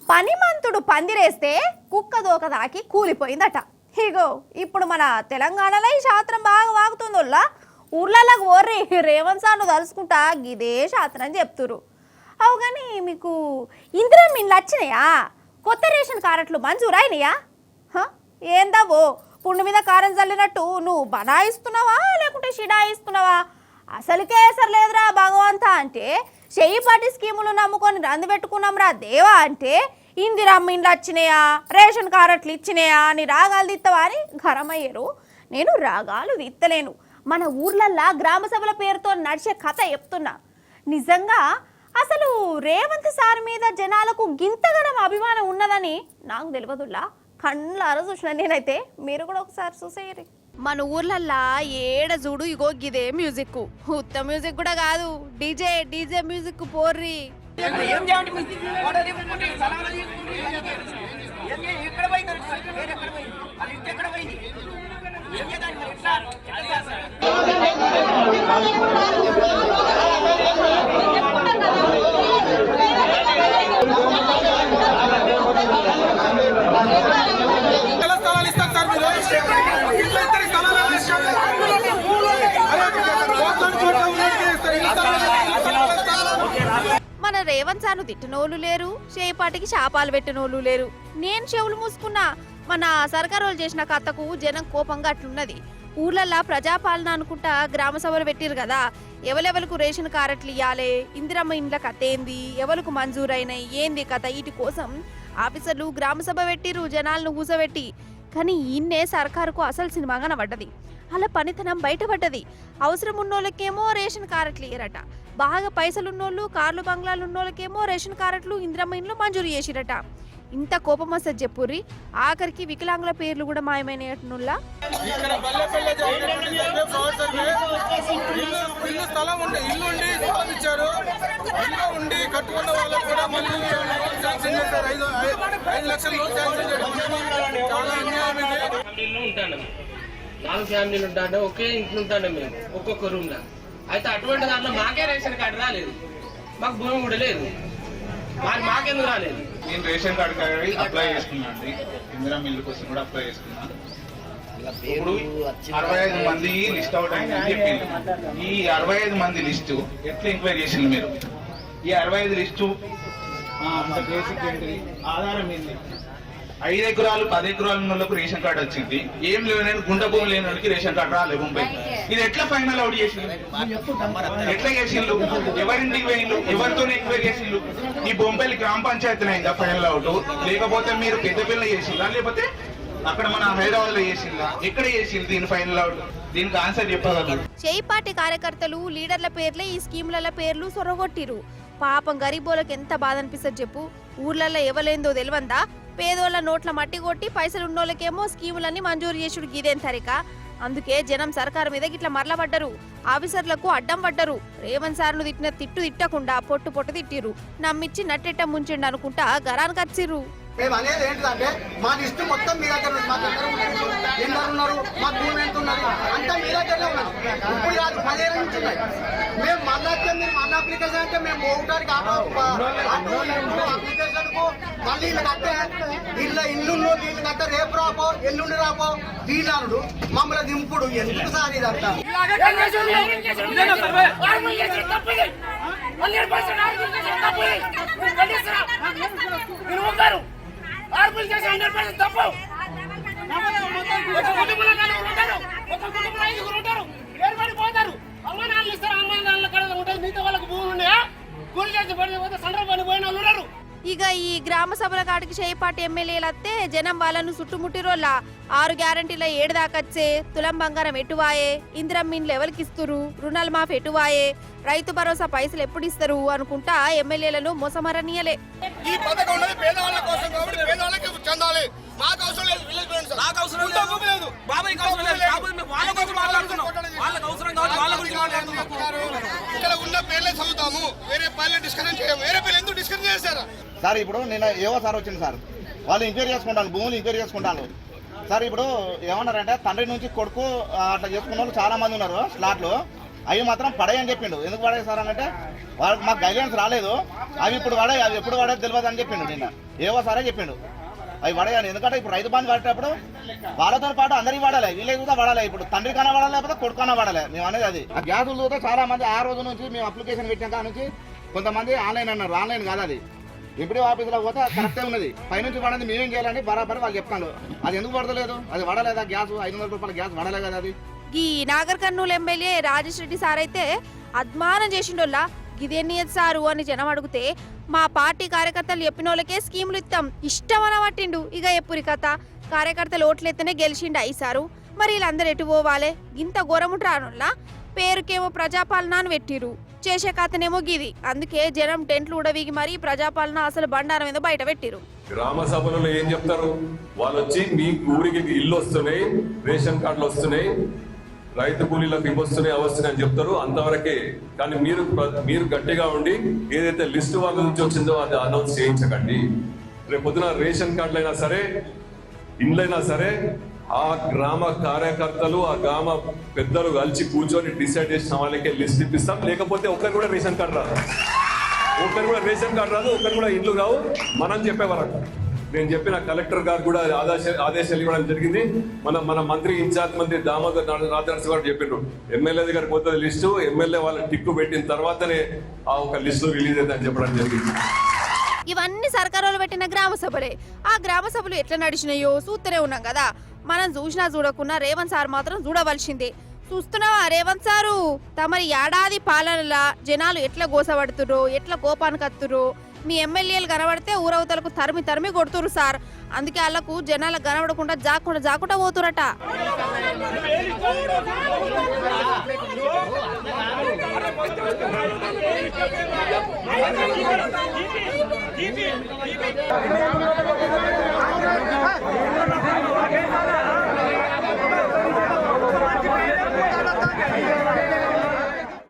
పనిమంతుడు పందిరేస్తే కుక్క దోక దాకి కూలిపోయిందట. ఇగో ఇప్పుడు మన తెలంగాణలో ఈ శాస్త్రం బాగా వాగుతుందోళ్ళ. ఊర్లలోకి ఓర్రి రేవంత్ సార్ను తలుసుకుంటా గిదే శాస్త్రం చెప్తురు. అవు కానీ మీకు ఇందిరా మిన్లు వచ్చినాయా? కొత్త రేషన్ కార్డులు మంజూరైనయా? ఏందావో పుండు మీద కారం చల్లినట్టు నువ్వు బనాయిస్తున్నావా లేకుంటే షిడాయిస్తున్నావా? అసలుకే ఎసరు లేదురా భగవంతా అంటే చెయ్యిపాటి స్కీములు నమ్ముకొని రంది పెట్టుకున్నాం రా దేవా అంటే ఇందిరమ్మ ఇండ్లు వచ్చినాయా రేషన్ కార్డులు ఇచ్చినాయా అని రాగాలు తిత్తవా అని గరమయ్యారు. నేను రాగాలు తిత్తలేను, మన ఊర్లల్లా గ్రామ సభల పేరుతో నడిచే కథ చెప్తున్నా. నిజంగా అసలు రేవంత్ సార్ మీద జనాలకు గింతగనం అభిమానం ఉన్నదని నాకు తెలియదులా. కళ్ళారా చూసిన నేనైతే, మీరు కూడా ఒకసారి చూసేయరు. మన ఊర్లల్లా ఏడ చూడు ఇగో గిదే మ్యూజిక్. ఉత్త మ్యూజిక్ కూడా కాదు, డీజే డీజే మ్యూజిక్ పోర్రి. మన రేవంత్ సార్ను తిట్టినోళ్ళు లేరు, చేపాటికి శాపాలు పెట్టినోళ్ళు లేరు. నేను చెవులు మూసుకున్నా. మన సర్కారు చేసిన కథకు జనం కోపంగా అట్లున్నది. ఊర్లల్లా ప్రజాపాలన అనుకుంటా గ్రామ సభలు పెట్టిరు కదా, ఎవరెవరికి రేషన్ కార్డులు ఇవ్వాలి, ఇందిరమ్మ ఇండ్ల కథ ఏంది, ఎవరికి మంజూరైనాయి ఏంది కథ, వీటి కోసం ఆఫీసర్లు గ్రామ సభ పెట్టిరు జనాలను ఊసబెట్టి. కానీ ఈయన్నే సర్కారుకు అసలు సినిమా కనబడ్డది. అలా పనితనం బయటపడ్డది. అవసరం ఉన్నోళ్ళకేమో రేషన్ కార్డులు ఇయ్యరట, బాగా పైసలున్నోళ్ళు కార్లు బంగ్లాలు ఉన్నోళ్ళకేమో రేషన్ కార్డులు ఇందిరమ్మ ఇండ్లు మంజూరు చేసిరట. ఇంత కోపం వస్తుంది చెప్పుర్రి. ఆఖరికి వికలాంగుల పేర్లు కూడా మాయమైనట్టునుల్లా. నాలుగు ఫ్యామిలీలు ఉంటాడు, ఒకే ఇంట్లో ఉంటాడు మేము ఒక్కొక్క రూమ్ లో. అయితే అటువంటి దాంట్లో మాకే రేషన్ కార్డు రాలేదు, మాకు భూమి కూడా లేదు, మాకెందుకు రాలేదు? నేను రేషన్ కార్డు అప్లై చేసుకున్నా అండి, ఇందిరా మిల్లు కోసం కూడా అప్లై చేసుకున్నా. ఇప్పుడు 65 మంది లిస్ట్ అవుట్ అయిందని చెప్పింది. ఈ 65 మంది లిస్టు ఎట్లా ఎంక్వైరీ చేసింది మీరు? ఈ 65 లిస్టు బేసిక్ ఏంటి, ఆధారం ఏంటి? 5 ఎకరాలు 10 ఎకరాలు ఉన్న వాళ్ళకు రేషన్ కార్డు వచ్చింది, ఏం లేని గుంట భూమి లేని వాళ్ళకి రేషన్ కార్డు రాలేదు ముంబై. ఇది ఎట్లా ఫైనల్ అవుట్ చేసింది? ఎట్లా చేసిండ్రు? ఎవరింటికి పోయిండ్రు? ఎవరితో ఎంక్వైరీ చేసిండ్రు? ఈ బొంబాయి గ్రామ పంచాయతీ అయిందా ఫైనల్ అవుట్, లేకపోతే మీరు పెద్దపల్లి చేసిందా, లేకపోతే అక్కడ మన హైదరాబాద్ లో చేసిందా? ఎక్కడ చేసింది దీని ఫైనల్ అవుట్? దీనికి ఆన్సర్ చెప్పగలరు? చేయిపాటి కార్యకర్తలు లీడర్ల పేర్లే ఈ స్కీముల పేర్లు సొరగొట్టిరు. పాపం గరీబోళ్ళకి ఎంత బాధ అనిపిస్తుంది చెప్పు. ఊర్లలో ఎవలేందో తెలివందా? పేదోళ్ళ నోట్ల మట్టి కొట్టి పైసలు ఉన్నోళ్ళకేమో స్కీములన్నీ మంజూరు చేసుడు గీదేం సరిక. అందుకే జనం సర్కారు మీద గిట్లా మరలబడ్డరు, ఆఫీసర్లకు అడ్డం పడ్డరు. రేవంత్ సార్ను తిట్టిన తిట్టకుండా పొట్టు పొట్టు తిట్టిరు. నమ్మిచ్చి నట్టెట్ట ముంచిండు అనుకుంటా గరానికి వచ్చిర్రు. మేము అనేది ఏంటంటే మా లిస్టు మొత్తం మీ దగ్గర ఉంది. మా దగ్గర ఎందరు ఉన్నారు, మా భూమి ఎంత ఉన్నది అంతా మీ దగ్గరనే ఉన్నది. ఇప్పుడు కాదు 10 ఏళ్ళ నుంచి ఉన్నాయి. మేము మళ్ళీ మీరు మళ్ళీ అప్లికేషన్ అంటే మేము పోవడానికి అప్లికేషన్ కు మళ్ళీ వీళ్ళు కట్టే ఇల్లు వీళ్ళు కట్టే రేపు రాపో ఎల్లుండి రాపో వీళ్ళు మమ్మల్ని దింపుడు ఎందుకు సార్ ఇదంతా? ఆర్పులు చేసి 100% తప్పు. ఒక కుటుంబంలో ఉంటారు, ఒక కుటుంబంలో 5 ఉంటారు, ఏర్పడిపోతారు. అమ్మ నాన్నలు ఇస్తారు, అమ్మ నాన్నల కడ ఉంటుంది. మిగతా వాళ్ళకి భూములు ఉన్నాయా? కూలి చేసి పడిపోతే సందర్భం పని పోయిన వాళ్ళు ఉన్నారు. ఇక ఈ గ్రామ సభల కాడికి చేయిపాటి ఎమ్మెల్యేలు వస్తే జనం వాళ్ళను చుట్టుముట్టిరోళ్ళ. 6 గ్యారంటీల 7 దాకొచ్చే, తులం బంగారం ఎటువాయే, ఇందిరమ్మ ఇండ్లు ఎవరికి ఇస్తురు, రుణాలు మాఫ్ ఎటువాయే, రైతు భరోసా పైసలు ఎప్పుడు ఇస్తారు అనుకుంటా ఎమ్మెల్యేలను మోసమరనీయలే. ఈ పథకం పేదవాళ్ళ కోసం కాబట్టి పేదవాళ్ళకి చెందాలి. మాకు అవసరం లేదు, విలేజ్ ఫ్రెండ్స్ నాకు అవసరం లేదు, బాబాయ్కి అవసరం లేదు. వాళ్ళ కోసం మాట్లాడుతున్నాం, వాళ్ళకి అవసరం కాబట్టి వాళ్ళ గురించి మాట్లాడుతున్నాం. ఇక్కడ ఉన్న పేర్లే చదువుతాము, వేరే పేర్లు డిస్కషన్ చేయము. వేరే పేర్లు ఎందుకు డిస్కషన్ చేశారా సార్? ఇప్పుడు నేను ఏవో సార్ వచ్చింది సార్, వాళ్ళు ఎంక్వైరీ చేసుకుంటాను, భూములు ఎంక్వైరీ చేసుకుంటాను సార్. ఇప్పుడు ఏమన్నారంటే తండ్రి నుంచి కొడుకు అట్లా చేసుకున్న వాళ్ళు చాలా మంది ఉన్నారు స్లాట్లు. అవి మాత్రం పడేయని చెప్పిండు. ఎందుకు పడేది సార్ అంటే వాళ్ళకి మాకు గైడ్లైన్స్ రాలేదు, అవి ఇప్పుడు పడే, అవి ఎప్పుడు పడేది తెలియదు అని చెప్పిండు. నిన్న ఏవో సారే చెప్పిండు అవి పడేయని. ఎందుకంటే ఇప్పుడు రైతు బంధు పడేటప్పుడు వాళ్ళతో పాటు అందరికీ వాడాలి, వీళ్ళకి కూడా వాడాలి. ఇప్పుడు తండ్రి కన్నా వాడాలి, లేకపోతే కొడుకు కన్నా వాడాలి. మేము అనేది అది. ఆ గ్యాసులు చూస్తే చాలా మంది ఆ రోజు నుంచి మేము అప్లికేషన్ పెట్టాక నుంచి కొంతమంది ఆన్లైన్ అన్నారు. ఆన్లైన్ కాదు అది, ఎప్పుడో ఆఫీసులో పోతే కరెక్టే ఉన్నది. పైనుంచి పడింది మేమేం చేయాలని బరాబరి వాళ్ళు చెప్తాను. అది ఎందుకు పడతలేదు? అది వాడలేదా గ్యాస్? 500 రూపాయల గ్యాస్ వాడలే కదా అది. ఈ నాగర్ కర్నూలు ఎమ్మెల్యే రాజేష్ రెడ్డి సార్ అయితే అద్మానం చేసిండోళ్ళ గిదేనియత్ సారు అని జనం అడిగితే మా పార్టీ కార్యకర్తలు చెప్పిన వాళ్ళకే స్కీములు ఇస్తాం ఇష్టం అని పట్టిండు. ఇక ఎప్పురి కథ కార్యకర్తలు ఓట్లెత్తనే గెలిచిండు అయ్యారు. మరి వీళ్ళందరూ ఎటు పోవాలి? ఇంత ఘోరముట్రానుల్లా పేరుకేమో ప్రజాపాలన అని పెట్టిరు, చేసే కథనేమో గిది. అందుకే జనం టెంట్లు ఉడవిగి మరి ప్రజాపాలన అసలు బండారం ఏదో బయట పెట్టిరు. గ్రామ సభలలో ఏం చెప్తారు? వాళ్ళు వచ్చి మీ ఊరికి ఇల్లు వస్తున్నాయి, రేషన్ కార్డులు వస్తున్నాయి, రైతు కూలీలకు ఇవి వస్తున్నాయి, అవి వస్తున్నాయి అని చెప్తారు, అంతవరకే. కానీ మీరు గట్టిగా ఉండి ఏదైతే లిస్టు వాళ్ళ నుంచి వచ్చిందో అది అనౌన్స్ చేయించకండి. రేపు పొద్దున రేషన్ కార్డులు అయినా సరే, ఇండ్లైనా సరే, ఆ గ్రామ కార్యకర్తలు ఆ గ్రామ పెద్దలు కలిసి కూర్చొని డిసైడ్ చేసిన వాళ్ళకే లిస్ట్ ఇప్పిస్తాం. లేకపోతే ఒకరు కూడా రేషన్ కార్డు రాదు, ఒకరు కూడా రేషన్ కార్డు రాదు, ఒకరు కూడా ఇండ్లు రావు. మనం చెప్పేవాళ్ళం. నేను చెప్పిన కలెక్టర్ గారు కూడా ఆదేశాలు ఇవ్వడం జరిగింది. మన మంత్రి ఇన్ఛార్జ్ మంత్రి దామోదర్ రాజనరసింహ గారు చెప్పిండ్రు, ఎమ్మెల్యే దగ్గర పోతుంది లిస్టు, ఎమ్మెల్యే వాళ్ళ టిక్కు పెట్టిన తర్వాతనే ఆ ఒక లిస్టు రిలీజ్ అవుతుందని చెప్పడం జరిగింది. ఇవన్నీ సర్కారు పెట్టిన గ్రామ సభలే. ఆ గ్రామ సభలు ఎట్లా నడిచినాయో చూస్తూనే ఉన్నాం కదా. మనం చూసినా చూడకున్నా రేవంత్ సార్ మాత్రం చూడవలసిందే. చూస్తున్నావా రేవంత్ సారు తమరి ఏడాది పాలనలా జనాలు ఎట్లా గోసపడుతుర్రో, ఎట్లా కోపానికి వస్తుర్రో. మీ ఎమ్మెల్యేలు కనబడితే ఊరవతలకు తరిమి కొడుతురు సార్. అందుకే వాళ్ళకు జనాలకు కనబడకుండా జాకుండా పోతురట. ఈ